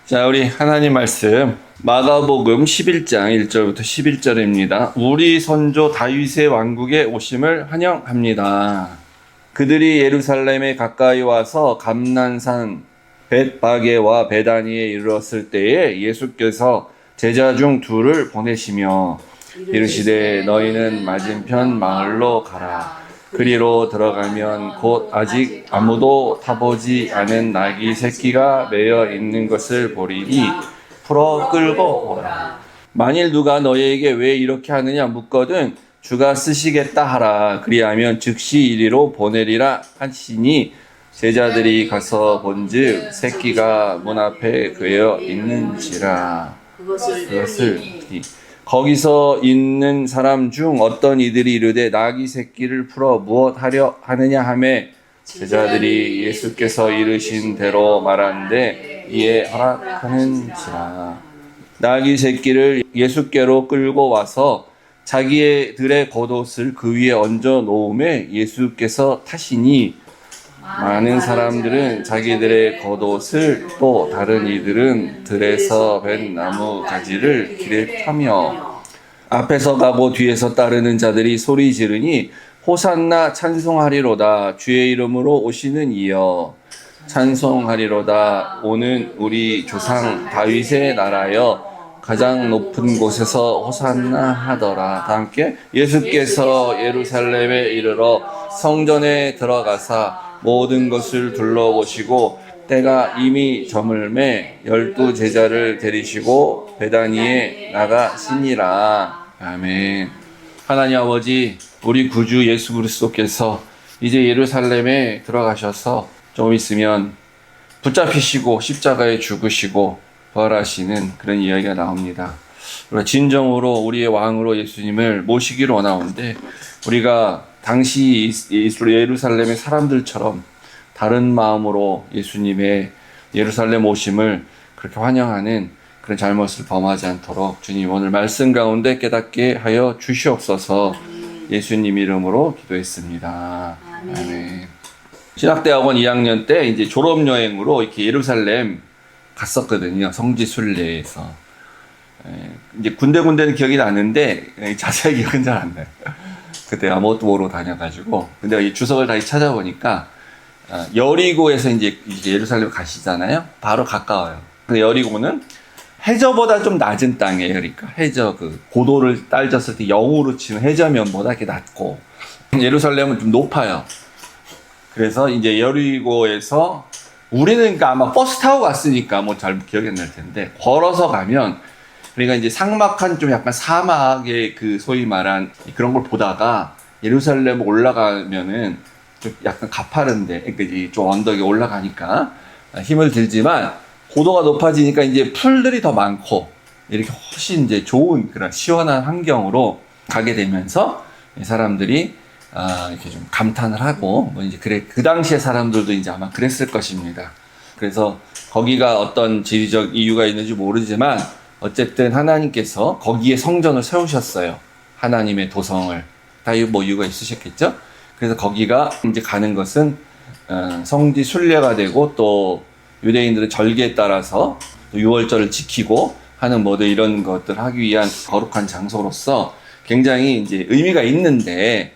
자, 우리 하나님 말씀 마가복음 11장 1절부터 11절입니다. 우리 선조 다윗의 왕국에 오심을 환영합니다. 그들이 예루살렘에 가까이 와서 감난산 벳바게와 베다니에 이르렀을 때에 예수께서 제자 중 둘을 보내시며 이르시되 너희는 맞은편 마을로 가라. 그리로 들어가면 곧 아직 아무도 타보지 않은 나귀 새끼가 매여 있는 것을 보리니 풀어 끌고 오라. 만일 누가 너희에게 왜 이렇게 하느냐 묻거든 주가 쓰시겠다 하라. 그리하면 즉시 이리로 보내리라 하시니 제자들이 가서 본즉 새끼가 문 앞에 꿰어 있는지라. 그것을 거기서 있는 사람 중 어떤 이들이 이르되 나귀 새끼를 풀어 무엇하려 하느냐 하매 제자들이 예수께서 이르신 대로 말하는데 이에 허락하는지라. 나귀 새끼를 예수께로 끌고 와서 자기들의 겉옷을 그 위에 얹어 놓음에 예수께서 타시니 많은 사람들은 자기들의 겉옷을 또 다른 이들은 들에서 벤 나무 가지를 길에 타며 앞에서 가고 뒤에서 따르는 자들이 소리 지르니 호산나 찬송하리로다. 주의 이름으로 오시는 이여 찬송하리로다. 오는 우리 조상 다윗의 나라여 가장 높은 곳에서 호산나 하더라. 다 함께 예수께서 예루살렘에 이르러 성전에 들어가사 모든 것을 둘러보시고 때가 이미 저물매 12 제자를 데리시고 베다니에 나가시니라. 아멘. 하나님 아버지, 우리 구주 예수 그리스도께서 이제 예루살렘에 들어가셔서 좀 있으면 붙잡히시고 십자가에 죽으시고 부활하시는 그런 이야기가 나옵니다. 진정으로 우리의 왕으로 예수님을 모시기를 원하는데 우리가 당시 예루살렘의 사람들처럼 다른 마음으로 예수님의 예루살렘 오심을 그렇게 환영하는 그런 잘못을 범하지 않도록 주님 오늘 말씀 가운데 깨닫게 하여 주시옵소서. 예수님 이름으로 기도했습니다. 아멘. 신학대학원 2학년 때 이제 졸업여행으로 이렇게 예루살렘 갔었거든요. 성지 순례에서. 이제 군데군데는 기억이 나는데 자세히 기억은 잘 안 나요. 그때 아무것도 모르고 다녀가지고. 근데 이 주석을 다시 찾아보니까 여리고에서 이제 예루살렘 가시잖아요. 바로 가까워요. 근데 여리고는 해저보다 좀 낮은 땅이에요. 그러니까 해저 그 고도를 따졌을 때 영으로 치면 해저면보다 이렇게 낮고 예루살렘은 좀 높아요. 그래서 이제 여리고에서 우리는 그러니까 아마 버스 타고 갔으니까 뭐 잘 기억이 안 날 텐데 걸어서 가면 그러니까 이제 삭막한 좀 약간 사막의 그 소위 말한 그런 걸 보다가 예루살렘 올라가면은 좀 약간 가파른데 그러니까 좀 언덕에 올라가니까 힘을 들지만 고도가 높아지니까 이제 풀들이 더 많고 이렇게 훨씬 이제 좋은 그런 시원한 환경으로 가게 되면서 사람들이 이렇게 좀 감탄을 하고 뭐 이제 그래 그 당시에 사람들도 이제 아마 그랬을 것입니다. 그래서 거기가 어떤 지리적 이유가 있는지 모르지만 어쨌든 하나님께서 거기에 성전을 세우셨어요. 하나님의 도성을. 다 뭐 이유가 있으셨겠죠? 그래서 거기가 이제 가는 것은 성지 순례가 되고 또 유대인들은 절기에 따라서 또 유월절을 지키고 하는 모든 이런 것들 하기 위한 거룩한 장소로서 굉장히 이제 의미가 있는데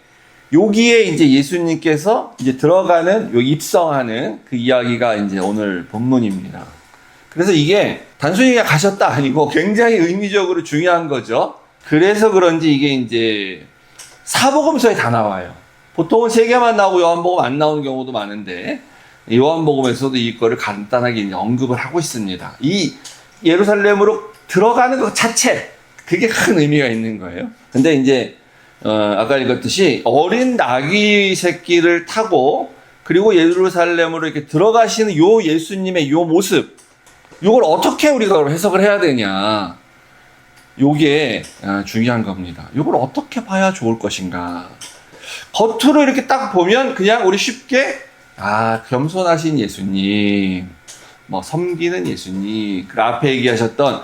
여기에 이제 예수님께서 이제 들어가는 요 입성하는 그 이야기가 이제 오늘 본문입니다. 그래서 이게 단순히 그냥 가셨다 아니고 굉장히 의미적으로 중요한 거죠. 그래서 그런지 이게 이제 사복음서에 다 나와요. 보통은 3개만 나오고 요한복음 안 나오는 경우도 많은데 요한복음에서도 이거를 간단하게 이제 언급을 하고 있습니다. 이 예루살렘으로 들어가는 것 자체 그게 큰 의미가 있는 거예요. 근데 이제 아까 읽었듯이 어린 나귀 새끼를 타고 그리고 예루살렘으로 이렇게 들어가시는 요 예수님의 요 모습 요걸 어떻게 우리가 해석을 해야 되냐 요게 중요한 겁니다. 요걸 어떻게 봐야 좋을 것인가. 겉으로 이렇게 딱 보면 그냥 우리 쉽게 겸손하신 예수님 뭐 섬기는 예수님 그 앞에 얘기하셨던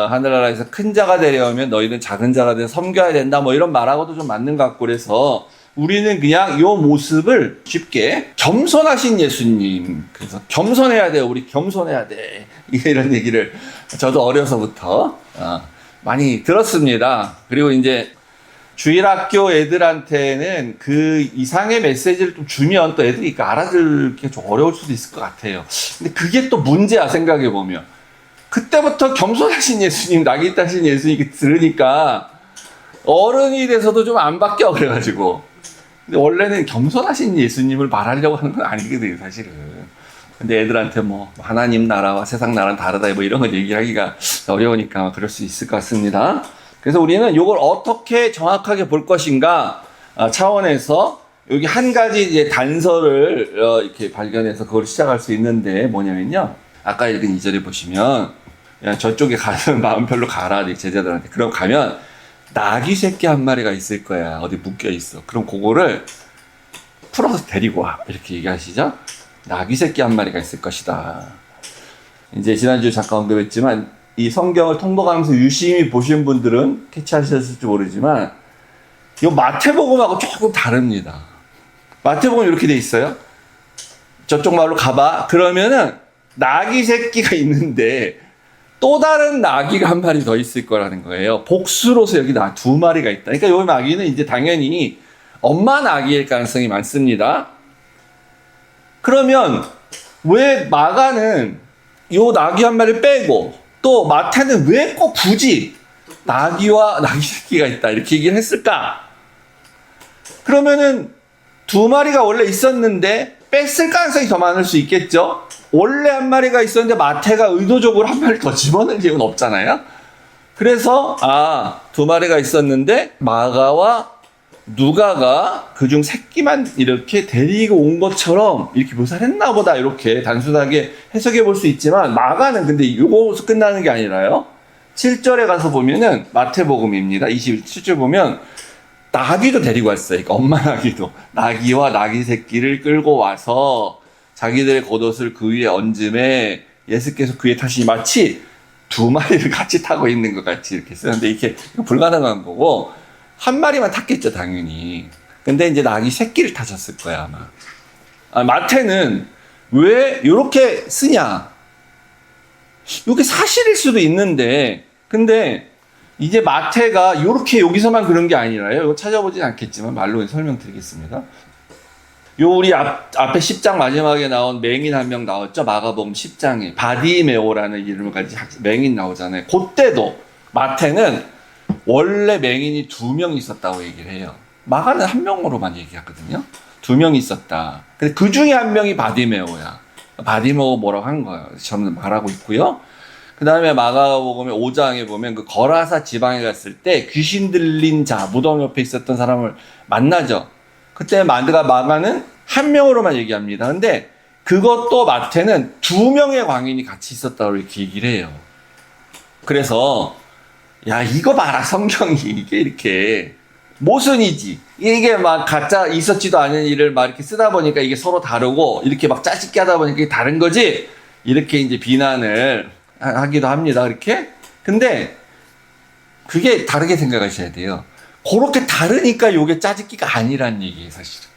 하늘나라에서 큰 자가 되려면 너희는 작은 자가 돼서 섬겨야 된다 뭐 이런 말하고도 좀 맞는 것 같고 그래서 우리는 그냥 요 모습을 쉽게 겸손하신 예수님, 그래서 겸손해야 돼요. 우리 겸손해야 돼. 이런 얘기를 저도 어려서부터 많이 들었습니다. 그리고 이제 주일학교 애들한테는 그 이상의 메시지를 좀 주면 또 애들이 알아들기 좀 어려울 수도 있을 것 같아요. 근데 그게 또 문제야, 생각해보면. 그때부터 겸손하신 예수님, 낙이 따신 예수님 들으니까 어른이 돼서도 좀 안 바뀌어, 그래가지고. 근데 원래는 겸손하신 예수님을 말하려고 하는 건 아니거든요, 사실은. 근데 애들한테 뭐 하나님 나라와 세상 나라는 다르다 뭐 이런 거 얘기하기가 어려우니까 그럴 수 있을 것 같습니다. 그래서 우리는 이걸 어떻게 정확하게 볼 것인가 차원에서 여기 한 가지 이제 단서를 이렇게 발견해서 그걸 시작할 수 있는데 뭐냐면요. 아까 읽은 2절에 보시면 야, 저쪽에 가는 마음별로 가라 제자들한테. 그럼 가면 나귀 새끼 한 마리가 있을 거야. 어디 묶여 있어. 그럼 그거를 풀어서 데리고 와. 이렇게 얘기하시죠. 나귀 새끼 한 마리가 있을 것이다. 이제 지난주에 잠깐 언급했지만 이 성경을 통독하면서 유심히 보신 분들은 캐치하셨을지 모르지만 이 마태복음하고 조금 다릅니다. 마태복음 이렇게 돼 있어요. 저쪽 마을로 가봐. 그러면은 나귀 새끼가 있는데 또 다른 나귀가 한 마리 더 있을 거라는 거예요. 복수로서 여기 두 마리가 있다. 그러니까 여기 나귀는 이제 당연히 엄마 나귀일 가능성이 많습니다. 그러면 왜 마가는 요 나귀 한 마리를 빼고 또 마태는 왜 꼭 굳이 나귀와 나귀 새끼가 있다 이렇게 얘기를 했을까? 그러면은 두 마리가 원래 있었는데 뺐을 가능성이 더 많을 수 있겠죠? 원래 한 마리가 있었는데 마태가 의도적으로 한 마리 더 집어넣을 이유는 없잖아요? 그래서 두 마리가 있었는데 마가와 누가가 그중 새끼만 이렇게 데리고 온 것처럼 이렇게 묘사를 했나 보다 이렇게 단순하게 해석해 볼 수 있지만 마가는 근데 이거서 끝나는 게 아니라요. 7절에 가서 보면은 마태복음입니다. 27절 보면 나귀도 데리고 왔어요. 그러니까 엄마 나귀도. 나귀와 나귀 새끼를 끌고 와서 자기들의 겉옷을 그 위에 얹음에 예수께서 그에 타시니 마치 두 마리를 같이 타고 있는 것 같이 이렇게 쓰는데 이게 불가능한 거고 한 마리만 탔겠죠, 당연히. 근데 이제 나귀 새끼를 타셨을 거야, 아마. 마태는 왜 이렇게 쓰냐? 이게 사실일 수도 있는데, 근데 이제 마태가 이렇게 여기서만 그런 게 아니라요. 이거 찾아보진 않겠지만 말로 설명드리겠습니다. 우리 앞에 10장 마지막에 나온 맹인 한 명 나왔죠? 마가복음 10장에. 바디메오라는 이름을 가진 맹인 나오잖아요. 그때도 마태는 원래 맹인이 2명 있었다고 얘기를 해요. 마가는 1명으로만 얘기하거든요. 2명 있었다. 근데 그 중에 1명이 바디메오야. 바디메오 뭐라고 한 거예요. 저는 말하고 있고요. 그 다음에 마가복음의 5장에 보면 그 거라사 지방에 갔을 때 귀신 들린 자, 무덤 옆에 있었던 사람을 만나죠. 그때 마가는 1명으로만 얘기합니다. 근데 그것도 마태는 2명의 광인이 같이 있었다고 이렇게 얘기를 해요. 그래서 야, 이거 봐라, 성경이. 이게 이렇게 모순이지. 이게 막 가짜 있었지도 않은 일을 막 이렇게 쓰다 보니까 이게 서로 다르고, 이렇게 막 짜집게 하다 보니까 이게 다른 거지? 이렇게 이제 비난을 하기도 합니다, 이렇게. 근데, 그게 다르게 생각하셔야 돼요. 그렇게 다르니까 이게 짜집기가 아니란 얘기예요, 사실은.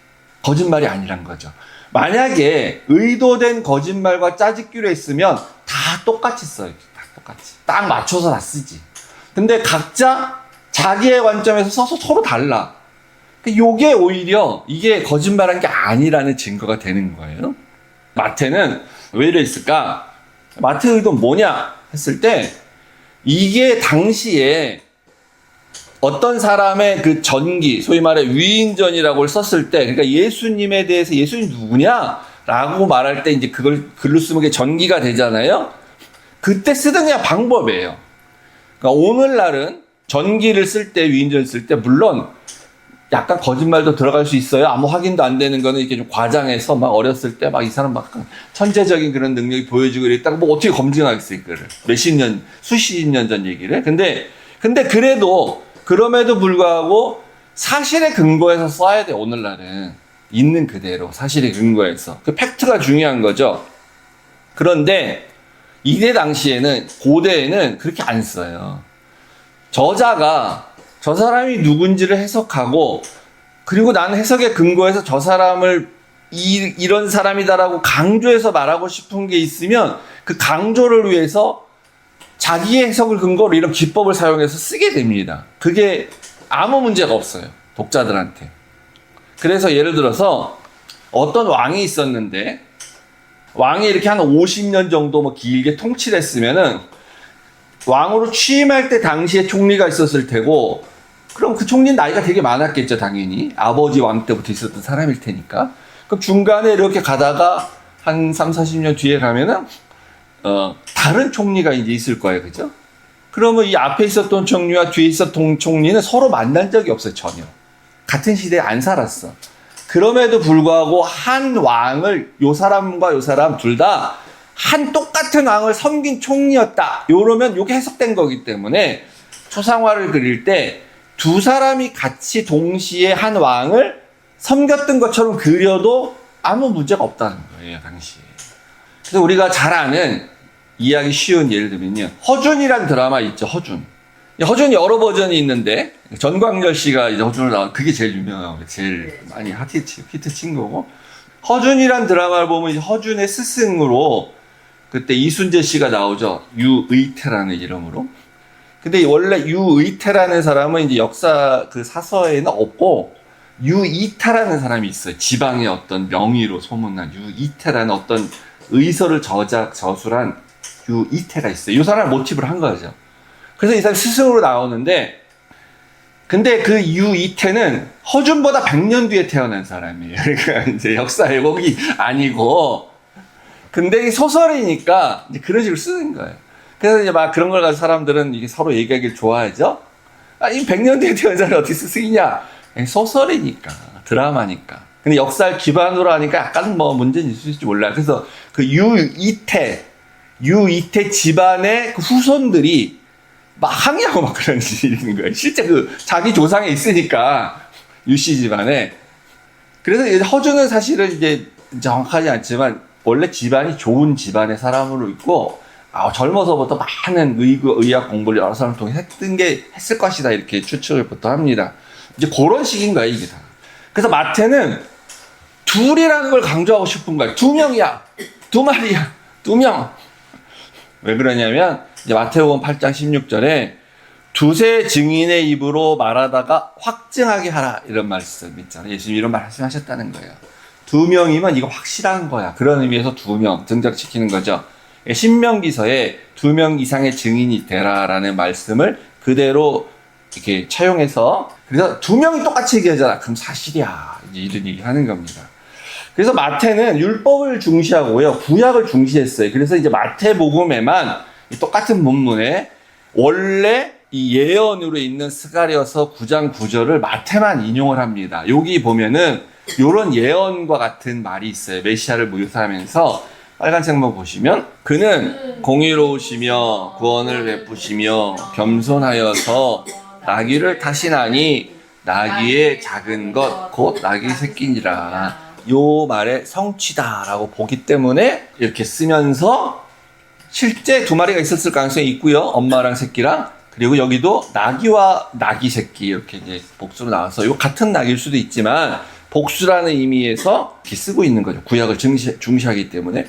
거짓말이 아니란 거죠. 만약에 의도된 거짓말과 짜집기로 했으면 다 똑같이 써요. 다 똑같이. 딱 맞춰서 다 쓰지. 근데 각자 자기의 관점에서 써서 서로 달라. 요게 오히려 이게 거짓말한 게 아니라는 증거가 되는 거예요. 마태는 왜 이랬을까? 마태 의도는 뭐냐 했을 때 이게 당시에 어떤 사람의 그 전기, 소위 말해 위인전이라고 썼을 때, 그러니까 예수님에 대해서 예수님 누구냐? 라고 말할 때 이제 그걸 글로 쓰면 게 전기가 되잖아요? 그때 쓰던 그냥 방법이에요. 그러니까 오늘날은 전기를 쓸 때, 위인전 쓸 때, 물론 약간 거짓말도 들어갈 수 있어요. 아무 확인도 안 되는 거는 이렇게 좀 과장해서 막 어렸을 때 막 이 사람 막 천재적인 그런 능력이 보여주고 이랬다가 뭐 어떻게 검증하겠어요, 이거를. 수십 년 전 얘기를. 근데 그래도, 그럼에도 불구하고 사실에 근거해서 써야 돼, 오늘날은. 있는 그대로, 사실에 근거해서. 그 팩트가 중요한 거죠. 그런데 이때 당시에는, 고대에는 그렇게 안 써요. 저자가 저 사람이 누군지를 해석하고 그리고 나는 해석에 근거해서 저 사람을 이런 사람이다라고 강조해서 말하고 싶은 게 있으면 그 강조를 위해서 자기의 해석을 근거로 이런 기법을 사용해서 쓰게 됩니다. 그게 아무 문제가 없어요. 독자들한테. 그래서 예를 들어서 어떤 왕이 있었는데 왕이 이렇게 한 50년 정도 뭐 길게 통치를 했으면은 왕으로 취임할 때 당시에 총리가 있었을 테고 그럼 그 총리는 나이가 되게 많았겠죠, 당연히. 아버지 왕 때부터 있었던 사람일 테니까. 그럼 중간에 이렇게 가다가 한 3, 40년 뒤에 가면은 다른 총리가 이제 있을 거예요. 그죠? 그러면 이 앞에 있었던 총리와 뒤에 있었던 총리는 서로 만난 적이 없어요, 전혀. 같은 시대에 안 살았어. 그럼에도 불구하고 한 왕을 요 사람과 요 사람 둘 다 한 똑같은 왕을 섬긴 총리였다. 요러면 요게 해석된 거기 때문에 초상화를 그릴 때 두 사람이 같이 동시에 한 왕을 섬겼던 것처럼 그려도 아무 문제가 없다는 거예요, 당시에. 그래서 우리가 잘 아는 이해하기 쉬운 예를 들면요. 허준이라는 드라마 있죠, 허준. 허준이 여러 버전이 있는데, 전광열 씨가 이제 허준을 나온, 그게 제일 유명하고, 제일 많이 히트 친 거고. 허준이라는 드라마를 보면 이제 허준의 스승으로, 그때 이순재 씨가 나오죠. 유의태라는 이름으로. 근데 원래 유의태라는 사람은 이제 역사 그 사서에는 없고, 유이타라는 사람이 있어요. 지방의 어떤 명의로 소문난 유이태라는 어떤 의서를 저술한 유이태가 있어요. 이 사람을 모티브로 한 거죠. 그래서 이 사람 스승으로 나오는데, 근데 그 유이태는 허준보다 100년 뒤에 태어난 사람이에요. 그러니까 이제 역사 왜곡이 아니고, 근데 소설이니까 이제 그런 식으로 쓰는 거예요. 그래서 이제 막 그런 걸 가지고 사람들은 이게 서로 얘기하기를 좋아하죠. 이 100년 뒤에 태어난 사람이 어떻게 스승이냐? 소설이니까, 드라마니까. 근데 역사를 기반으로 하니까 약간 뭐 문제는 있을지 몰라요. 그래서 그 유이태 집안의 그 후손들이 막 항의하고 막 그런 일이 있는 거예요. 실제 그 자기 조상에 있으니까, 유씨 집안에. 그래서 이제 허준은 사실은 이제 정확하지 않지만, 원래 집안이 좋은 집안의 사람으로 있고, 젊어서부터 많은 의학 공부를 여러 사람을 통해 했을 것이다. 이렇게 추측을 보통 합니다. 이제 그런 식인 거야, 이게 다. 그래서 마태는 둘이라는 걸 강조하고 싶은 거야. 2명이야. 2마리야. 2명. 왜 그러냐면, 이제 마태복음 8장 16절에 두세 증인의 입으로 말하다가 확증하게 하라. 이런 말씀 있잖아요. 예수님이 이런 말씀하셨다는 거예요. 2명이면 이거 확실한 거야. 그런 의미에서 2명 등장시키는 거죠. 신명기서에 2명 이상의 증인이 되라라는 말씀을 그대로 이렇게 차용해서, 그래서 2명이 똑같이 얘기하잖아. 그럼 사실이야. 이제 이런 얘기 하는 겁니다. 그래서 마태는 율법을 중시하고요. 구약을 중시했어요. 그래서 이제 마태복음에만 똑같은 본문에 원래 이 예언으로 있는 스가랴서 9장 9절을 마태만 인용을 합니다. 여기 보면은 요런 예언과 같은 말이 있어요. 메시아를 묘사하면서 빨간색만 보시면 그는 공의로우시며 구원을 베푸시며 겸손하여서 나귀를 타시나니 나귀의 작은 것 곧 나귀 새끼니라. 요 말의 성취다라고 보기 때문에 이렇게 쓰면서 실제 2마리가 있었을 가능성이 있고요. 엄마랑 새끼랑. 그리고 여기도 나귀와 나귀 새끼 이렇게 이제 복수로 나와서 요 같은 나귀일 수도 있지만 복수라는 의미에서 이렇게 쓰고 있는 거죠. 구약을 중시하기 때문에.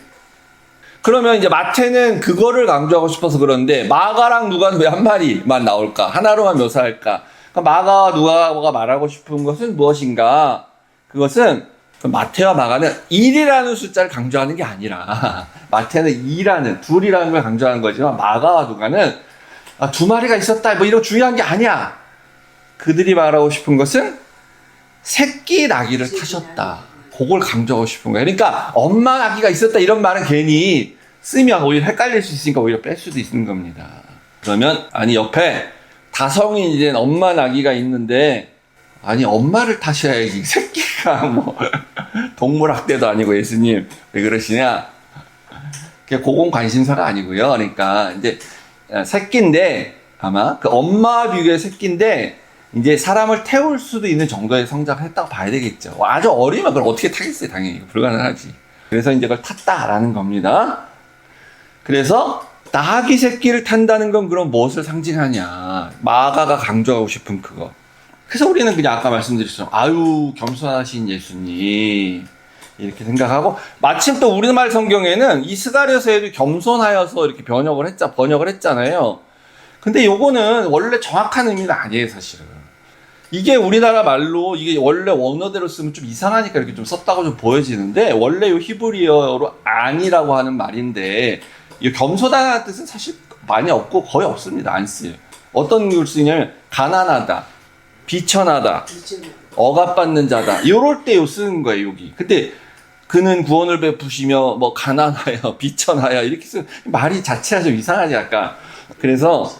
그러면 이제 마태는 그거를 강조하고 싶어서 그러는데 마가랑 누가는 왜 한 마리만 나올까? 하나로만 묘사할까? 그러니까 마가와 누가가 말하고 싶은 것은 무엇인가? 그것은 마태와 마가는 1이라는 숫자를 강조하는 게 아니라 마태는 2라는 걸 강조하는 거지만 마가와 누가는 2마리가 있었다 뭐 이런 중요한 게 아니야. 그들이 말하고 싶은 것은 새끼 나귀를 타셨다. 그걸 강조하고 싶은 거예요. 그러니까 엄마 나귀가 있었다 이런 말은 괜히 쓰면 오히려 헷갈릴 수 있으니까 오히려 뺄 수도 있는 겁니다. 그러면 아니 옆에 다성이 된 엄마 나귀가 있는데 아니 엄마를 타셔야지 새끼가 뭐 동물학대도 아니고 예수님 왜 그러시냐? 그건 관심사가 아니고요. 그러니까 이제 새끼인데 아마 그 엄마와 비교해 새끼인데 이제 사람을 태울 수도 있는 정도의 성장을 했다고 봐야 되겠죠. 아주 어리면 그걸 어떻게 타겠어요, 당연히. 불가능하지. 그래서 이제 그걸 탔다라는 겁니다. 그래서 나귀 새끼를 탄다는 건 그럼 무엇을 상징하냐. 마가가 강조하고 싶은 그거. 그래서 우리는 그냥 아까 말씀드렸죠. 아유, 겸손하신 예수님. 이렇게 생각하고, 마침 또 우리말 성경에는 이 스가랴서에도 겸손하여서 이렇게 번역을 했잖아요. 근데 요거는 원래 정확한 의미는 아니에요, 사실은. 이게 우리나라 말로, 이게 원래 원어대로 쓰면 좀 이상하니까 이렇게 좀 썼다고 좀 보여지는데, 원래 요 히브리어로 아니라고 하는 말인데, 이 겸손하다는 뜻은 사실 많이 없고 거의 없습니다. 안 쓰여요. 어떤 걸 쓰냐면, 가난하다, 비천하다, 억압받는 자다. 요럴 때 쓰는 거예요, 여기. 근데 그는 구원을 베푸시며 뭐 가난하여 비천하여 이렇게 쓰는 말이 자체가 좀 이상하지 약간. 그래서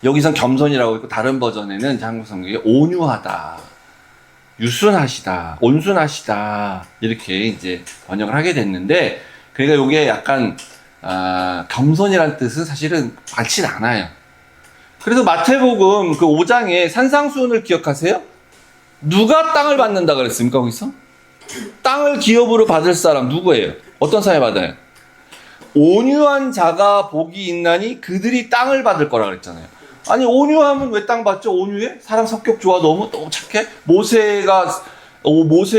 여기선 겸손이라고 있고 다른 버전에는 한국 성경에 온유하다, 유순하시다, 온순하시다 이렇게 이제 번역을 하게 됐는데, 그러니까 이게 약간 겸손이라는 뜻은 사실은 많진 않아요. 그래서 마태복음 그 5장에 산상수훈을 기억하세요? 누가 땅을 받는다 그랬습니까 거기서? 땅을 기업으로 받을 사람 누구예요? 어떤 사람이 받아요? 온유한 자가 복이 있나니 그들이 땅을 받을 거라 그랬잖아요. 아니 온유하면 왜 땅 받죠? 온유해? 사람 성격 좋아, 너무 착해? 모세의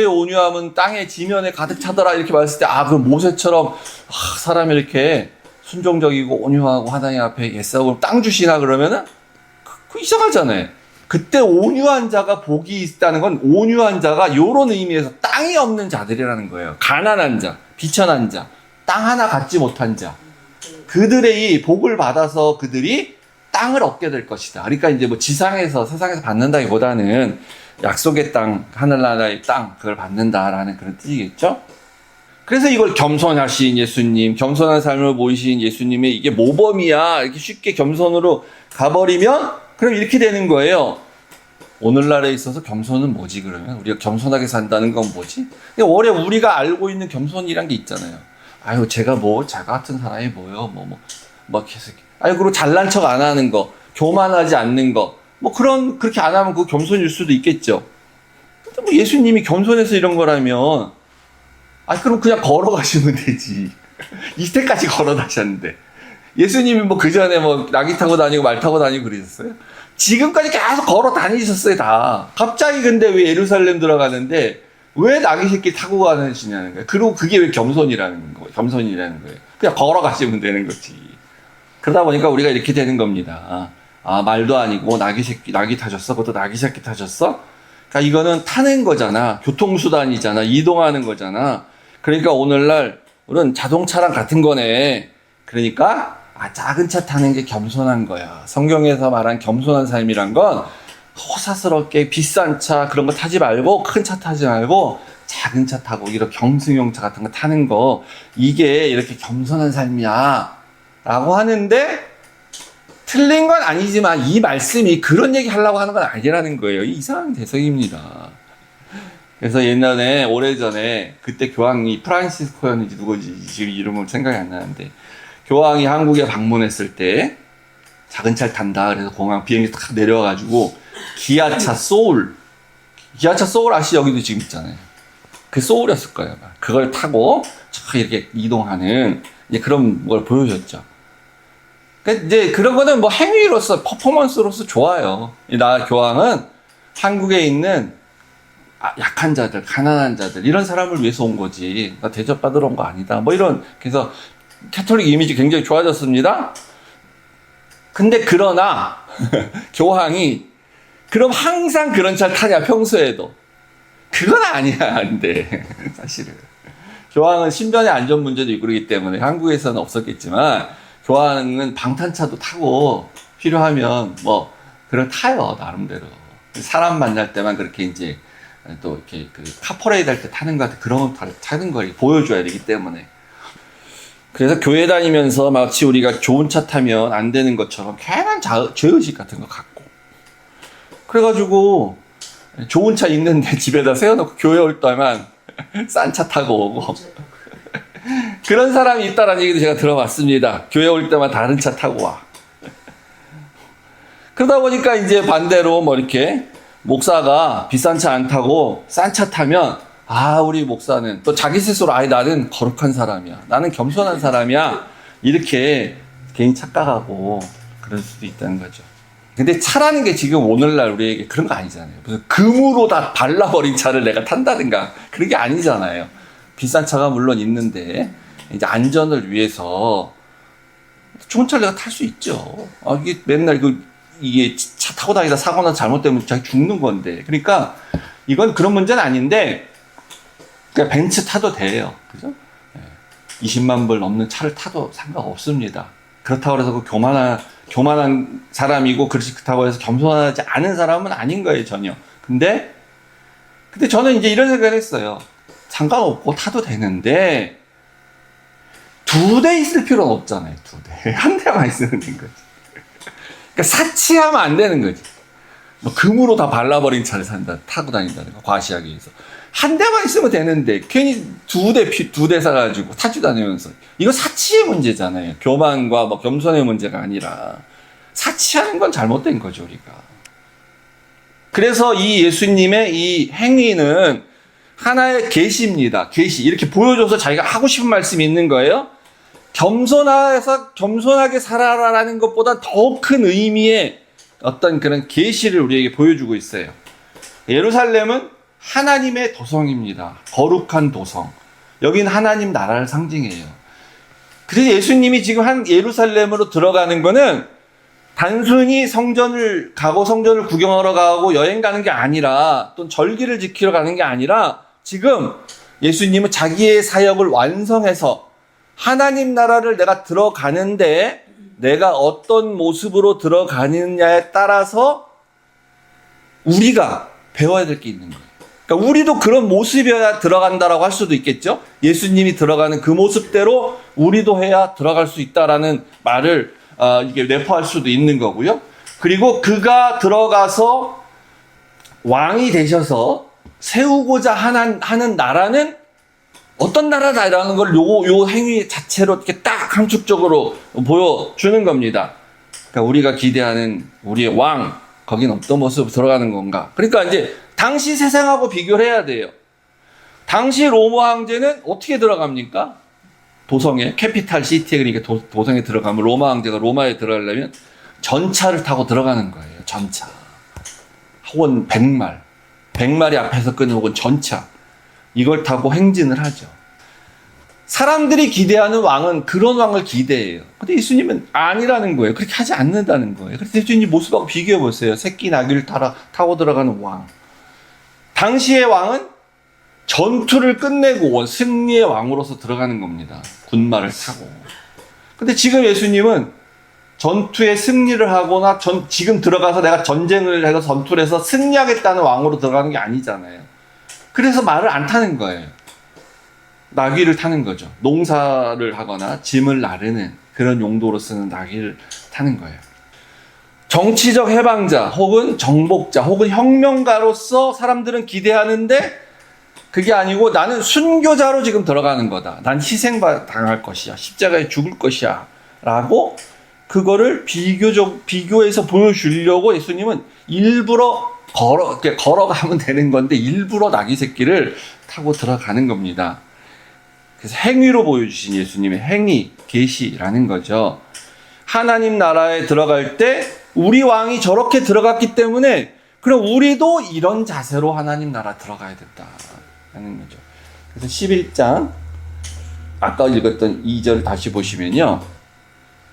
온유함은 땅의 지면에 가득 차더라 이렇게 말했을 때, 그럼 모세처럼 사람이 이렇게 순종적이고 온유하고 하나님 앞에 예싸고 땅 주시나 그러면은 그 이상하잖아요. 그때 온유한 자가 복이 있다는 건 온유한 자가 요런 의미에서 땅이 없는 자들이라는 거예요. 가난한 자, 비천한 자, 땅 하나 갖지 못한 자. 그들의 이 복을 받아서 그들이 땅을 얻게 될 것이다. 그러니까 이제 뭐 지상에서, 세상에서 받는다기보다는 약속의 땅, 하늘나라의 땅, 그걸 받는다라는 그런 뜻이겠죠? 그래서 이걸 겸손하신 예수님, 겸손한 삶을 보이신 예수님의 이게 모범이야. 이렇게 쉽게 겸손으로 가버리면 그럼 이렇게 되는 거예요. 오늘날에 있어서 겸손은 뭐지 그러면? 우리가 겸손하게 산다는 건 뭐지? 원래 우리가 알고 있는 겸손이란 게 있잖아요. 아유, 제가 같은 사람이 뭐요? 계속. 그리고 잘난 척 안 하는 거, 교만하지 않는 거, 그렇게 안 하면 그 겸손일 수도 있겠죠. 근데 예수님이 겸손해서 이런 거라면, 그럼 그냥 걸어가시면 되지. 이때까지 걸어 다셨는데. 예수님이 그 전에 나귀 타고 다니고 말 타고 다니고 그러셨어요? 지금까지 계속 걸어 다니셨어요, 다. 갑자기 근데 왜 예루살렘 들어가는데 왜 나귀 새끼 타고 가시냐는 거예요. 그리고 그게 왜 겸손이라는 거예요. 그냥 걸어가시면 되는 거지. 그러다 보니까 우리가 이렇게 되는 겁니다. 말도 아니고 나귀 타셨어? 그것도 나귀 새끼 타셨어? 그러니까 이거는 타는 거잖아. 교통수단이잖아. 이동하는 거잖아. 그러니까 오늘날 우리는 자동차랑 같은 거네. 그러니까 작은 차 타는 게 겸손한 거야. 성경에서 말한 겸손한 삶이란 건 호사스럽게 비싼 차 그런 거 타지 말고, 큰 차 타지 말고 작은 차 타고 이런 경승용차 같은 거 타는 거, 이게 이렇게 겸손한 삶이야 라고 하는데, 틀린 건 아니지만 이 말씀이 그런 얘기 하려고 하는 건 아니라는 거예요. 이상한 대성입니다. 그래서 옛날에 오래전에 그때 교황이 프란시스코였는지 누구지 지금 이름은 생각이 안 나는데, 교황이 한국에 방문했을 때 작은 차를 탄다. 그래서 공항 비행기 탁 내려와가지고 기아차 소울 아시죠? 여기도 지금 있잖아요. 그 소울이었을 거예요. 그걸 타고 이렇게 이동하는 이제 그런 걸 보여줬죠. 그러니까 이제 그런 거는 행위로서, 퍼포먼스로서 좋아요. 나 교황은 한국에 있는 약한 자들, 가난한 자들, 이런 사람을 위해서 온 거지. 나 대접받으러 온 거 아니다. 그래서 캐톨릭 이미지 굉장히 좋아졌습니다. 근데 그러나 교황이 그럼 항상 그런 차를 타냐 평소에도? 그건 아니야. 근데 사실은 교황은 신변의 안전 문제도 있고 그러기 때문에 한국에서는 없었겠지만, 교황은 방탄차도 타고 필요하면 타요 나름대로. 사람 만날 때만 그렇게 이제 또 이렇게 카퍼레이드 할 때 타는 것 같은 그런 타는 걸 보여줘야 되기 때문에. 그래서 교회 다니면서 마치 우리가 좋은 차 타면 안 되는 것처럼 괜한 죄의식 같은 거 갖고, 그래가지고 좋은 차 있는데 집에다 세워놓고 교회 올 때만 싼 차 타고 오고 그런 사람이 있다라는 얘기도 제가 들어봤습니다. 교회 올 때만 다른 차 타고 와. 그러다 보니까 이제 반대로 이렇게 목사가 비싼 차 안 타고 싼 차 타면, 우리 목사는 또 자기 스스로 나는 거룩한 사람이야, 나는 겸손한 사람이야, 이렇게 개인 착각하고 그럴 수도 있다는 거죠. 근데 차라는 게 지금 오늘날 우리에게 그런 거 아니잖아요. 무슨 금으로 다 발라버린 차를 내가 탄다든가 그런 게 아니잖아요. 비싼 차가 물론 있는데 이제 안전을 위해서 좋은 차를 내가 탈 수 있죠. 이게 맨날 이게 차 타고 다니다 사고나 잘못되면 자기 죽는 건데. 그러니까 이건 그런 문제는 아닌데 그냥 벤츠 타도 돼요. 그죠? 20만 불 넘는 차를 타도 상관없습니다. 그렇다고 해서 그 교만한 사람이고 그렇다고 해서 겸손하지 않은 사람은 아닌 거예요, 전혀. 근데 저는 이제 이런 생각을 했어요. 상관없고 타도 되는데, 2대 있을 필요는 없잖아요, 2대. 한 대만 있으면 된 거지. 그러니까 사치하면 안 되는 거지. 뭐 금으로 다 발라버린 차를 타고 다닌다는 거, 과시하기 위해서. 한 대만 있으면 되는데, 괜히 2대 사가지고 타지도 않으면서. 이거 사치의 문제잖아요. 교만과 뭐 겸손의 문제가 아니라. 사치하는 건 잘못된 거죠, 우리가. 그래서 이 예수님의 이 행위는 하나의 계시입니다. 계시. 이렇게 보여줘서 자기가 하고 싶은 말씀이 있는 거예요. 겸손하게 살아라라는 것보다 더 큰 의미의 어떤 그런 계시를 우리에게 보여주고 있어요. 예루살렘은 하나님의 도성입니다. 거룩한 도성. 여기는 하나님 나라를 상징해요. 그래서 예수님이 지금 예루살렘으로 들어가는 거는 단순히 성전을 구경하러 가고 여행 가는 게 아니라 또 절기를 지키러 가는 게 아니라 지금 예수님은 자기의 사역을 완성해서 하나님 나라를 내가 들어가는데 내가 어떤 모습으로 들어가느냐에 따라서 우리가 배워야 될 게 있는 거예요. 그러니까 우리도 그런 모습이어야 들어간다라고 할 수도 있겠죠. 예수님이 들어가는 그 모습대로 우리도 해야 들어갈 수 있다라는 말을 이게 내포할 수도 있는 거고요. 그리고 그가 들어가서 왕이 되셔서 세우고자 하는 나라는 어떤 나라다라는 걸 요 행위 자체로 이렇게 딱 함축적으로 보여주는 겁니다. 그러니까 우리가 기대하는 우리의 왕, 거긴 어떤 모습으로 들어가는 건가. 그러니까 이제 당시 세상하고 비교를 해야 돼요. 당시 로마 황제는 어떻게 들어갑니까? 도성에, 캐피탈 시티에, 그러니까 도성에 들어가면 로마 황제가 로마에 들어가려면 전차를 타고 들어가는 거예요. 전차. 혹은 백말이 앞에서 끄는 혹은 전차. 이걸 타고 행진을 하죠. 사람들이 기대하는 왕은 그런 왕을 기대해요. 근데 예수님은 아니라는 거예요. 그렇게 하지 않는다는 거예요. 그래서 예수님 모습하고 비교해 보세요. 새끼 나귀를 타고 들어가는 왕. 당시의 왕은 전투를 끝내고 승리의 왕으로서 들어가는 겁니다. 군마를 타고. 근데 지금 예수님은 전투에 승리를 하거나 지금 들어가서 내가 전쟁을 해서 전투를 해서 승리하겠다는 왕으로 들어가는 게 아니잖아요. 그래서 말을 안 타는 거예요. 나귀를 타는 거죠. 농사를 하거나 짐을 나르는 그런 용도로 쓰는 나귀를 타는 거예요. 정치적 해방자 혹은 정복자 혹은 혁명가로서 사람들은 기대하는데 그게 아니고 나는 순교자로 지금 들어가는 거다. 난 희생당할 것이야. 십자가에 죽을 것이야. 라고 그거를 비교해서 보여주려고 예수님은 일부러 걸어가면 되는 건데 일부러 나귀 새끼를 타고 들어가는 겁니다. 그래서 행위로 보여주신 예수님의 행위, 계시라는 거죠. 하나님 나라에 들어갈 때 우리 왕이 저렇게 들어갔기 때문에 그럼 우리도 이런 자세로 하나님 나라 들어가야 된다는 거죠. 그래서 11장 아까 읽었던 2절 다시 보시면요.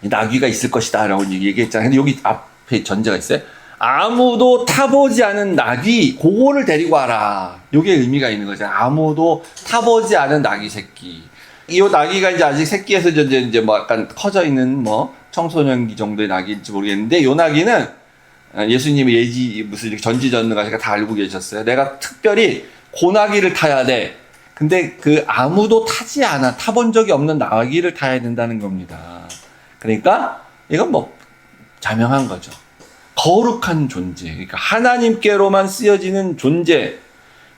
나귀가 있을 것이다 라고 얘기했잖아요. 근데 여기 앞에 전제가 있어요. 아무도 타보지 않은 나귀, 그거를 데리고 와라. 이게 의미가 있는 거죠. 아무도 타보지 않은 나귀 새끼. 이 나귀가 이제 아직 새끼에서 이제 뭐 약간 커져 있는 뭐 청소년기 정도의 나귀인지 모르겠는데, 이 나귀는 예수님이 무슨 이렇게 전지전능하시니까 다 알고 계셨어요. 내가 특별히 고나귀를 타야 돼. 근데 그 아무도 타본 적이 없는 나귀를 타야 된다는 겁니다. 그러니까 이건 뭐 자명한 거죠. 거룩한 존재, 그러니까 하나님께로만 쓰여지는 존재,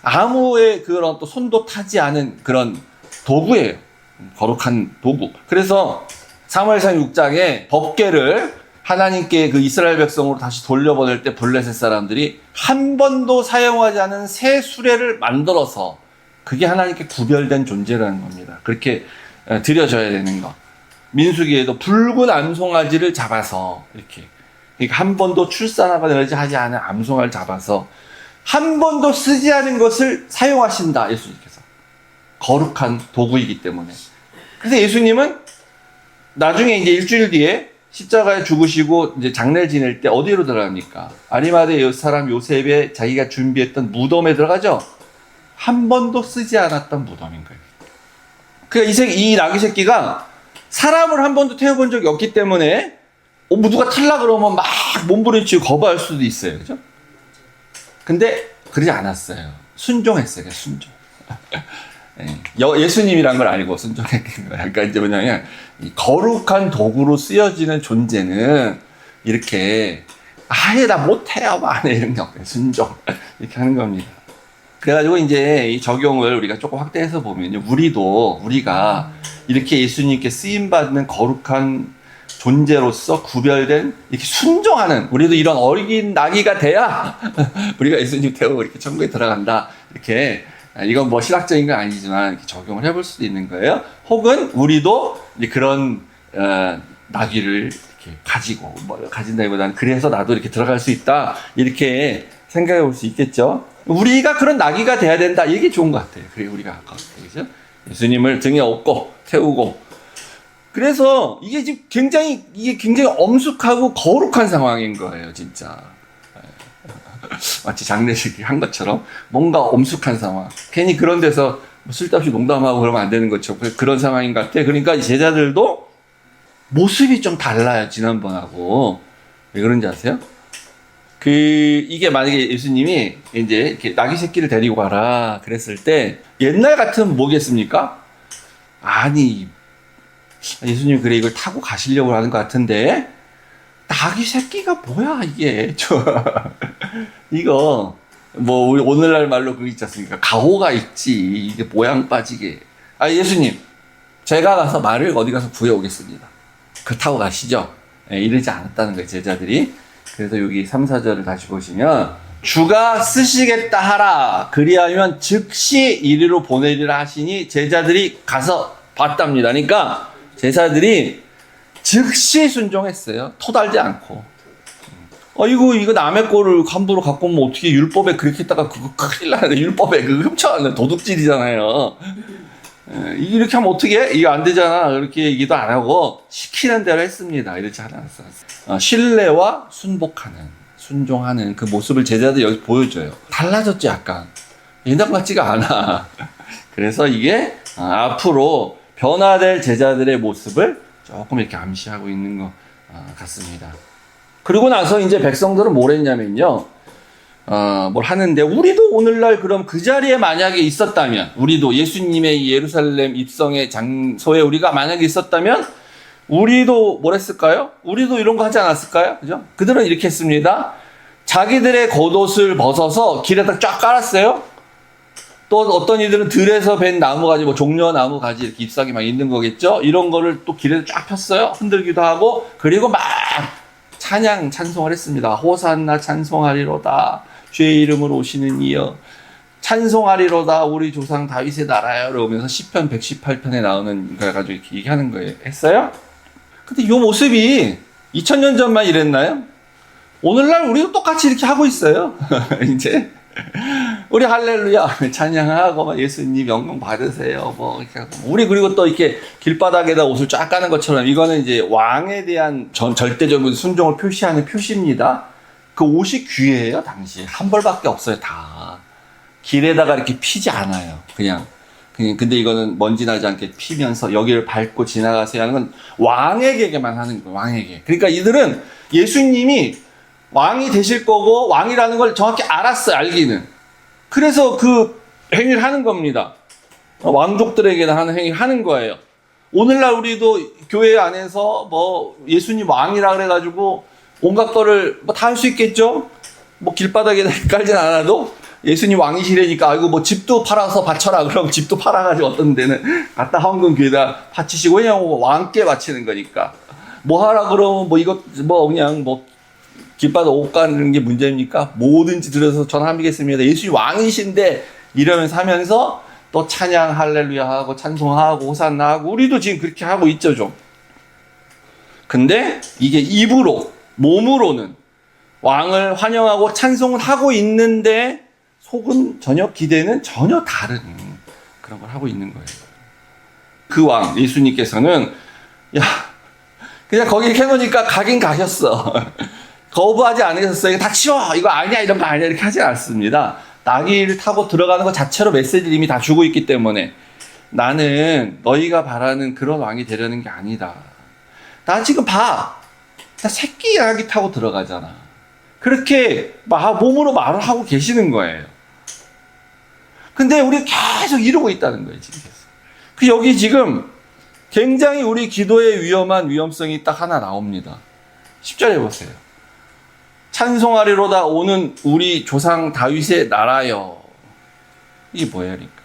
아무의 그런 또 손도 타지 않은 그런 도구예요. 거룩한 도구. 그래서 사무엘상 6장에 법궤를 하나님께 그 이스라엘 백성으로 다시 돌려보낼 때 블레셋 사람들이 한 번도 사용하지 않은 새 수레를 만들어서 그게 하나님께 구별된 존재라는 겁니다. 그렇게 드려져야 되는 거. 민수기에도 붉은 암송아지를 잡아서 이렇게 그러니까 한 번도 출산하거나 하지 않은 암송아를 잡아서 한 번도 쓰지 않은 것을 사용하신다, 예수님께서. 거룩한 도구이기 때문에. 그래서 예수님은 나중에 이제 일주일 뒤에 십자가에 죽으시고 이제 장례를 지낼 때 어디로 들어갑니까? 아리마대 사람 요셉의 자기가 준비했던 무덤에 들어가죠? 한 번도 쓰지 않았던 무덤인 거예요. 그러니까 이 나귀 새끼가 사람을 한 번도 태워본 적이 없기 때문에 누가 탈라 그러면 막 몸부림치고 거부할 수도 있어요. 그죠? 근데 그러지 않았어요. 순종했어요. 순종. 예수님이란 걸 알고 순종했던 거예요. 그러니까 이제 뭐냐면 이 거룩한 도구로 쓰여지는 존재는 이렇게 아예 나 못해요. 안 해. 이런 게 없어요. 순종. 이렇게 하는 겁니다. 그래가지고 이제 이 적용을 우리가 조금 확대해서 보면요. 우리가 이렇게 예수님께 쓰임받는 거룩한 존재로서 구별된 이렇게 순종하는 우리도 이런 어린 나귀가 돼야 우리가 예수님 태우고 이렇게 천국에 들어간다. 이렇게 이건 뭐 신학적인 건 아니지만 이렇게 적용을 해볼 수도 있는 거예요. 혹은 우리도 이제 그런 나귀를 이렇게 가지고 가진다기보다는 그래서 나도 이렇게 들어갈 수 있다. 이렇게 생각해 볼 수 있겠죠. 우리가 그런 나귀가 돼야 된다. 이게 좋은 것 같아요. 그래 우리가 그죠? 예수님을 등에 업고 태우고. 그래서 이게 지금 굉장히 엄숙하고 거룩한 상황인 거예요, 진짜. 마치 장례식 한 것처럼 뭔가 엄숙한 상황. 괜히 그런 데서 쓸데없이 농담하고 그러면 안 되는 것처럼 그런 상황인 것 같아. 그러니까 제자들도 모습이 좀 달라요, 지난번하고. 왜 그런지 아세요? 이게 만약에 예수님이 이제 이렇게 나귀 새끼를 데리고 가라 그랬을 때 옛날 같으면 뭐겠습니까? 아니, 예수님 그래 이걸 타고 가시려고 하는 것 같은데 나귀 새끼가 뭐야 이게 이거 뭐 우리 오늘날 말로 그거 있지 않습니까? 가호가 있지 이게 모양 빠지게. 예수님 제가 가서 말을 어디 가서 구해오겠습니다. 그 타고 가시죠. 이러지 않았다는 거예요, 제자들이. 그래서 여기 3, 4절을 다시 보시면 주가 쓰시겠다 하라 그리하면 즉시 이리로 보내리라 하시니 제자들이 가서 봤답니다. 그러니까 제자들이 즉시 순종했어요. 토달지 않고. 이거 남의 거를 함부로 갖고 오면 어떻게 율법에 그렇게 했다가 그거 큰일 나네. 율법에 그거 훔쳐가는 도둑질이잖아요. 이렇게 하면 어떻게 해? 이거 안 되잖아. 그렇게 얘기도 안 하고 시키는 대로 했습니다. 이렇게 하나 신뢰와 순종하는 그 모습을 제자들이 여기 보여줘요. 달라졌지 약간. 옛날 같지가 않아. 그래서 이게 앞으로 변화될 제자들의 모습을 조금 이렇게 암시하고 있는 것 같습니다. 그리고 나서 이제 백성들은 뭘 했냐면요. 뭘 하는데, 우리도 오늘날 그럼 그 자리에 만약에 있었다면, 우리도 예수님의 예루살렘 입성의 장소에 우리가 만약에 있었다면, 우리도 뭘 했을까요? 우리도 이런 거 하지 않았을까요? 그죠? 그들은 이렇게 했습니다. 자기들의 겉옷을 벗어서 길에다 쫙 깔았어요. 또 어떤 이들은 들에서 벤 나무가지, 종려나무 가지 이렇게 잎사귀 막 있는 거겠죠? 이런 거를 또 길에 쫙 폈어요. 흔들기도 하고, 그리고 막 찬송을 했습니다. 호산나 찬송하리로다. 주의 이름으로 오시는 이여. 찬송하리로다. 우리 조상 다윗의 나라여. 그러면서 시편 118편에 나오는 거 가지고 이렇게 얘기하는 거예요. 했어요? 근데 이 모습이 2000년 전만 이랬나요? 오늘날 우리도 똑같이 이렇게 하고 있어요. 이제. 우리 할렐루야 찬양하고 예수님 영광 받으세요. 우리 그리고 또 이렇게 길바닥에다 옷을 쫙 까는 것처럼 이거는 이제 왕에 대한 절대적인 순종을 표시하는 표시입니다. 그 옷이 귀해요. 당시에 한 벌밖에 없어요. 다 길에다가 이렇게 피지 않아요. 그냥 근데 이거는 먼지 나지 않게 피면서 여기를 밟고 지나가세요 하는 건 왕에게만 하는 거예요. 왕에게. 그러니까 이들은 예수님이 왕이 되실 거고 왕이라는 걸 정확히 알았어요. 알기는. 그래서 그 행위를 하는 겁니다. 왕족들에게나 하는 행위를 하는 거예요. 오늘날 우리도 교회 안에서 예수님 왕이라 그래가지고 온갖 거를 다 할 수 있겠죠? 길바닥에 깔진 않아도 예수님 왕이시라니까 집도 팔아서 바쳐라. 그럼 집도 팔아가지고 어떤 데는 갖다 헌금 교회에다 바치시고, 왜냐면 왕께 바치는 거니까. 하라 그러면 그냥 길바닥 옷 가는 게 문제입니까? 뭐든지 들어서 전하겠습니다. 예수님 왕이신데 이러면서 하면서 또 찬양 할렐루야 하고 찬송하고 호산나 하고 우리도 지금 그렇게 하고 있죠 좀. 근데 이게 입으로 몸으로는 왕을 환영하고 찬송을 하고 있는데 속은 기대는 전혀 다른 그런 걸 하고 있는 거예요. 그 왕 예수님께서는 야 그냥 거기 해놓으니까 가긴 가셨어. 거부하지 않으셨어요. 다 치워 이거 아니야 이런 거 아니야 이렇게 하지 않습니다. 나귀를 타고 들어가는 것 자체로 메시지를 이미 다 주고 있기 때문에 나는 너희가 바라는 그런 왕이 되려는 게 아니다. 나 지금 봐. 나 새끼 나귀 타고 들어가잖아. 그렇게 몸으로 말을 하고 계시는 거예요. 근데 우리 계속 이러고 있다는 거예요, 지금. 여기 지금 굉장히 우리 기도의 위험성이 딱 하나 나옵니다. 10절에 보세요. 찬송하리로다 오는 우리 조상 다윗의 나라여. 이게 뭐예요, 그러니까?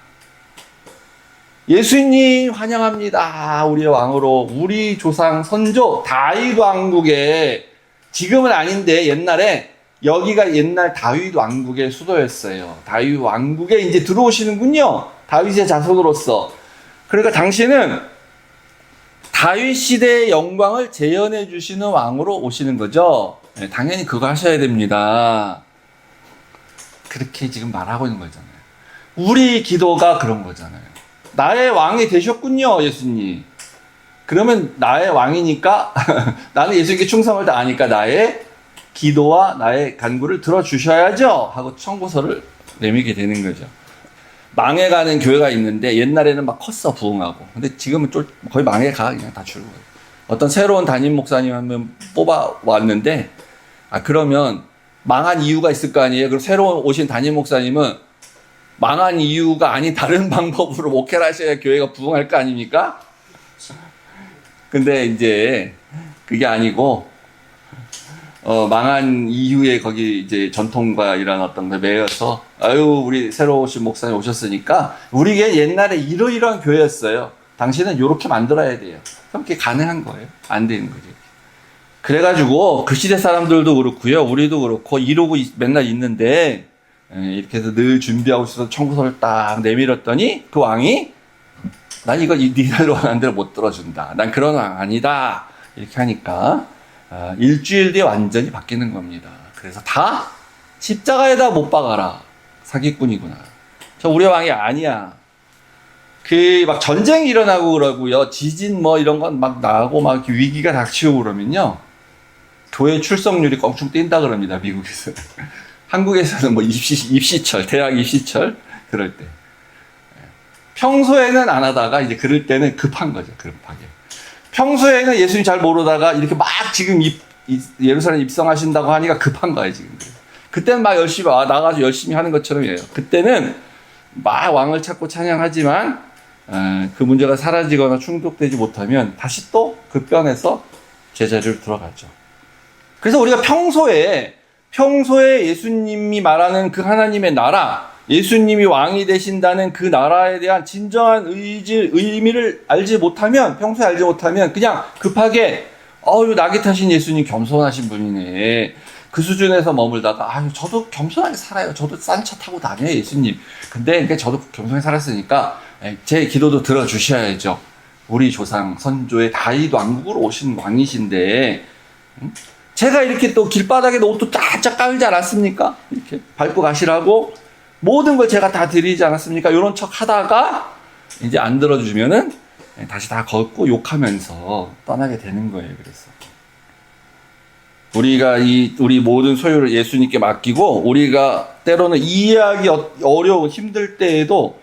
예수님 환영합니다. 우리의 왕으로 우리 조상 선조 다윗 왕국에 지금은 아닌데 옛날에 여기가 옛날 다윗 왕국의 수도였어요. 다윗 왕국에 이제 들어오시는군요. 다윗의 자손으로서. 그러니까 당신은 다윗 시대의 영광을 재현해 주시는 왕으로 오시는 거죠. 네, 당연히 그거 하셔야 됩니다. 그렇게 지금 말하고 있는 거잖아요. 우리 기도가 그런 거잖아요. 나의 왕이 되셨군요, 예수님. 그러면 나의 왕이니까 나는 예수님께 충성을 다하니까 나의 기도와 나의 간구를 들어주셔야죠 하고 청구서를 내밀게 되는 거죠. 망해가는 교회가 있는데 옛날에는 막 컸어 부흥하고 근데 지금은 거의 망해가 그냥 다 줄고 어떤 새로운 담임 목사님 한 명 뽑아왔는데 그러면 망한 이유가 있을 거 아니에요. 그럼 새로 오신 담임 목사님은 망한 이유가 아닌 다른 방법으로 목회를 하셔야 교회가 부흥할 거 아닙니까? 근데 이제 그게 아니고 망한 이후에 거기 이제 전통과 이런 어떤 걸 매여서 우리 새로 오신 목사님 오셨으니까 우리게 옛날에 이러이러한 교회였어요. 당신은 이렇게 만들어야 돼요. 그럼 그게 가능한 거예요? 안 되는 거죠. 그래가지고 그 시대 사람들도 그렇고요. 우리도 그렇고 이러고 맨날 있는데 이렇게 해서 늘 준비하고 있어서 청구서를 딱 내밀었더니 그 왕이 난 이거 니들 원하는 대로 못 들어준다. 난 그런 왕 아니다. 이렇게 하니까 일주일 뒤에 완전히 바뀌는 겁니다. 그래서 다 십자가에다 못 박아라. 사기꾼이구나. 저 우리 왕이 아니야. 막 전쟁이 일어나고 그러고요. 지진 이런 건 막 나고 막 위기가 닥치고 그러면요. 교회 출석률이 엄청 뛴다 그럽니다. 미국에서. 한국에서는 입시철, 대학 입시철 그럴 때. 평소에는 안 하다가 이제 그럴 때는 급한 거죠. 급하게. 평소에는 예수님 잘 모르다가 이렇게 막 지금 예루살렘 입성하신다고 하니까 급한 거예요, 지금. 그때는 막 열심히 나가서 열심히 하는 것처럼 해요. 그때는 막 왕을 찾고 찬양하지만 그 문제가 사라지거나 충족되지 못하면 다시 또 급변해서 제자리로 들어가죠. 그래서 우리가 평소에 예수님이 말하는 그 하나님의 나라, 예수님이 왕이 되신다는 그 나라에 대한 진정한 의미를 평소에 알지 못하면 그냥 급하게 나귀 타신 예수님 겸손하신 분이네. 그 수준에서 머물다가 저도 겸손하게 살아요. 저도 싼 차 타고 다녀요, 예수님. 근데 저도 겸손하게 살았으니까 제 기도도 들어주셔야죠. 우리 조상 선조의 다윗 왕국으로 오신 왕이신데 제가 이렇게 또 길바닥에 옷도 쫙쫙 깔지 않았습니까? 이렇게 밟고 가시라고 모든 걸 제가 다 드리지 않았습니까? 이런 척 하다가 이제 안 들어주면은 다시 다 걷고 욕하면서 떠나게 되는 거예요. 그래서 우리가 우리 모든 소유를 예수님께 맡기고 우리가 때로는 이해하기 어려운 힘들 때에도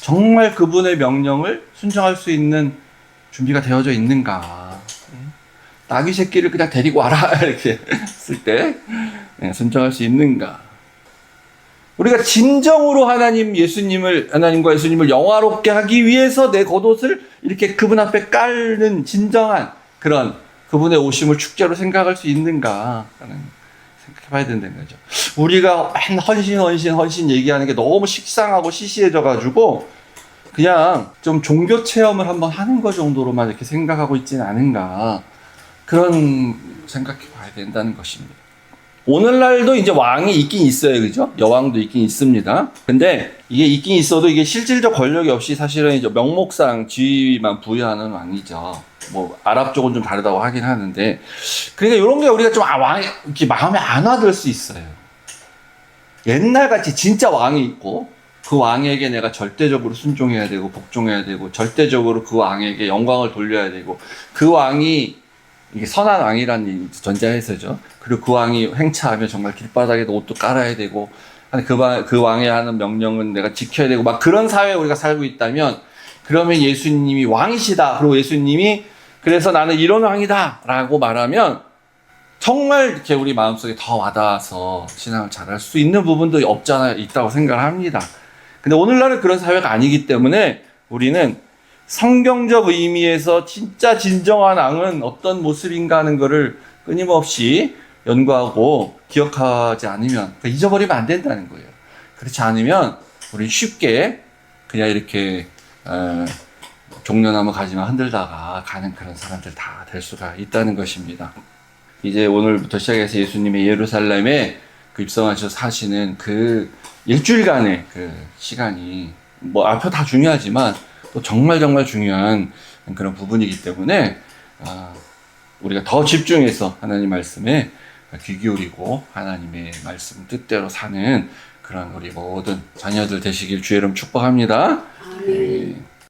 정말 그분의 명령을 순종할 수 있는 준비가 되어져 있는가? 나귀 새끼를 그냥 데리고 와라 이렇게 했을 때 순종할 수 있는가? 우리가 진정으로 하나님과 예수님을 영화롭게 하기 위해서 내 겉옷을 이렇게 그분 앞에 깔는 진정한 그런 그분의 오심을 축제로 생각할 수 있는가 하는 생각해봐야 된다는 거죠. 우리가 헌신 얘기하는 게 너무 식상하고 시시해져가지고 그냥 좀 종교 체험을 한번 하는 것 정도로만 이렇게 생각하고 있지는 않은가 그런 생각해봐야 된다는 것입니다. 오늘날도 이제 왕이 있긴 있어요. 그죠? 여왕도 있긴 있습니다. 근데 이게 있긴 있어도 이게 실질적 권력이 없이 사실은 이제 명목상 지위만 부여하는 왕이죠. 뭐 아랍 쪽은 좀 다르다고 하긴 하는데, 그러니까 이런 게 우리가 좀 이렇게 마음에 안 와닿을 수 있어요. 옛날같이 진짜 왕이 있고 그 왕에게 내가 절대적으로 순종해야 되고 복종해야 되고 절대적으로 그 왕에게 영광을 돌려야 되고, 그 왕이 이게 선한 왕이라는 전자해서죠. 그리고 그 왕이 행차하면 정말 길바닥에도 옷도 깔아야 되고, 그 왕이 하는 명령은 내가 지켜야 되고, 막 그런 사회에 우리가 살고 있다면, 그러면 예수님이 왕이시다. 그리고 예수님이 그래서 나는 이런 왕이다 라고 말하면 정말 이렇게 우리 마음속에 더 와닿아서 신앙을 잘할 수 있는 부분도 있다고 생각을 합니다. 근데 오늘날은 그런 사회가 아니기 때문에 우리는 성경적 의미에서 진짜 진정한 왕은 어떤 모습인가 하는 것을 끊임없이 연구하고 기억하지 않으면, 그러니까 잊어버리면 안 된다는 거예요. 그렇지 않으면 우리 쉽게 그냥 이렇게 종려나무 가지만 흔들다가 가는 그런 사람들 다 될 수가 있다는 것입니다. 이제 오늘부터 시작해서 예수님의 예루살렘에 그 입성하셔서 사시는 그 일주일간의 그 시간이 뭐 앞에 다 중요하지만 또 정말 중요한 그런 부분이기 때문에 우리가 더 집중해서 하나님 말씀에 귀 기울이고 하나님의 말씀 뜻대로 사는 그런 우리 모든 자녀들 되시길 주의 이름 축복합니다. 아멘.